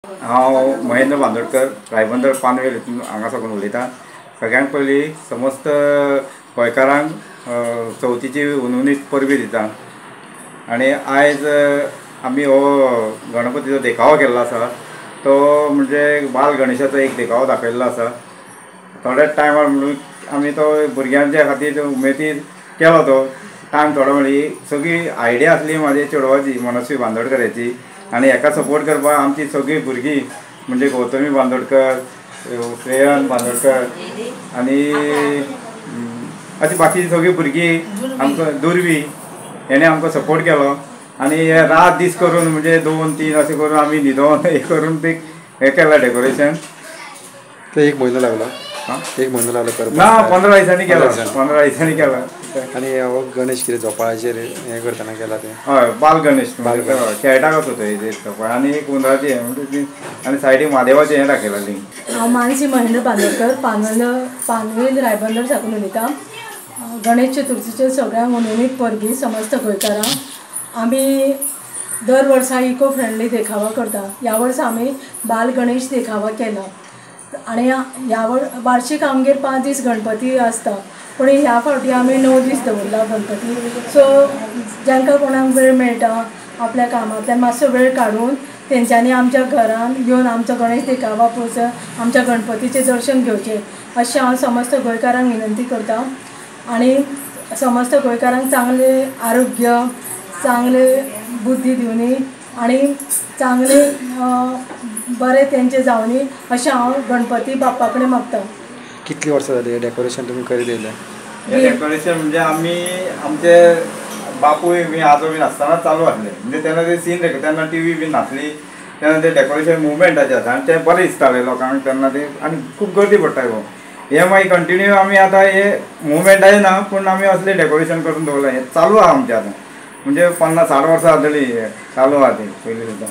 हांव महेंद्र बांदोडकर रायबंदर पानवेल हांगा साकून उलयतां। सगळ्यांत पयलीं समस्त गोंयकारांक चवथीची उनुनीत परबी दिता। आनी आयज आमी हो गणपतीचो देखावो केल्लो आसा, तो म्हणजे बाल गणेशाचो एक देखावो दाखयल्लो आसा। थोड्याच टायमार म्हणून आमी तो भुरग्यांच्या खातीर उमेदीन केलो तो टायम थोडो म्हणजे सगळी आयडिया आसली म्हाजे चेडवाची मनस्वी बांदोडकराची। आनी हेका सपोर्ट करपाक आमची सगळीं भुरगीं म्हणजे गौतमी बांदोडकर, श्रेयन बांदोडकर आनी अशी बाकीची सगळीं भुरगीं आमकां दुर्वी हेणें आमकां सपोर्ट केलो। आनी हे रात दीस करून म्हणजे 2-3 अशें करून आमी न्हिदोन हे करून ते हें केलां डेकोरेशन। ते एक म्हयनो लागलो, एक म्हयनो लागलो करपाक ना 15 दिसांनी केला, 15 दिसांनी केला। आनी हो गणेश कितें झोपाळ्याचेर हें करतना केला तें? हय, बाल गणेश खेळटा कसो तो हेजेर आनी एक उंदराचें हें म्हणजे आनी सायडीक महादेवाचें हें दाखयलां लिंक। हांव मानसी महेंद्र बांदोडकर पानवेल रायबंदर साकून उलयतां। गणेश चतुर्थीचे सगळ्यांक उनुनीत परबी समस्त गोंयकारांक। आमी दर वर्सा इको फ्रेंडली देखावा करता। ह्या वर्सा आमी बाल गणेश देखावा केला। आनी ह्या वार्षिक आमगेर 5 दीस गणपती आसता, पूण ह्या फावटी आमी 9 दीस दवरला गणपती। सो जांकां कोणाक वेळ मेळटा आपल्या कामांतल्यान मातसो वेळ काडून तेंच्यांनी आमच्या घरान येवन आमचो गणेश देखावा पळोवचो, आमच्या गणपतीचें दर्शन घेवचें अशें हांव समस्त गोंयकारांक विनंती करतां। आनी समस्त गोंयकारांक चांगलें आरोग्य, चांगले बुद्धी दिवनी आनी चांगले बरें तेंचें जावनी अशें हांव गणपती बाप्पा कडेन मागतां। कितलीं वर्सां जालीं डेकोरेशन तुमी करीत येयलें? हें डेकोरेशन म्हणजे आमी आमचे बापूय बी आजो बीन आसतना चालू आसलें। म्हणजे तेन्ना ते सीन तेन्ना टीव्ही बीन नासली, तेन्ना ते डेकोरेशन मुवमेंटाचें आसा आनी तें बरें दिसतालें लोकांक तेन्ना ते आनी खूब गर्दी पडटाली। हे मागीर कंटिन्यू आमी आतां हे मुवमेंटाचें ना, पूण आमी असलें डेकोरेशन करून दवरलां। हें चालू आहा आमचें आतां, म्हणजे 50-60 वर्सां जातलीं चालू आहा ती पयलीं सुद्दां।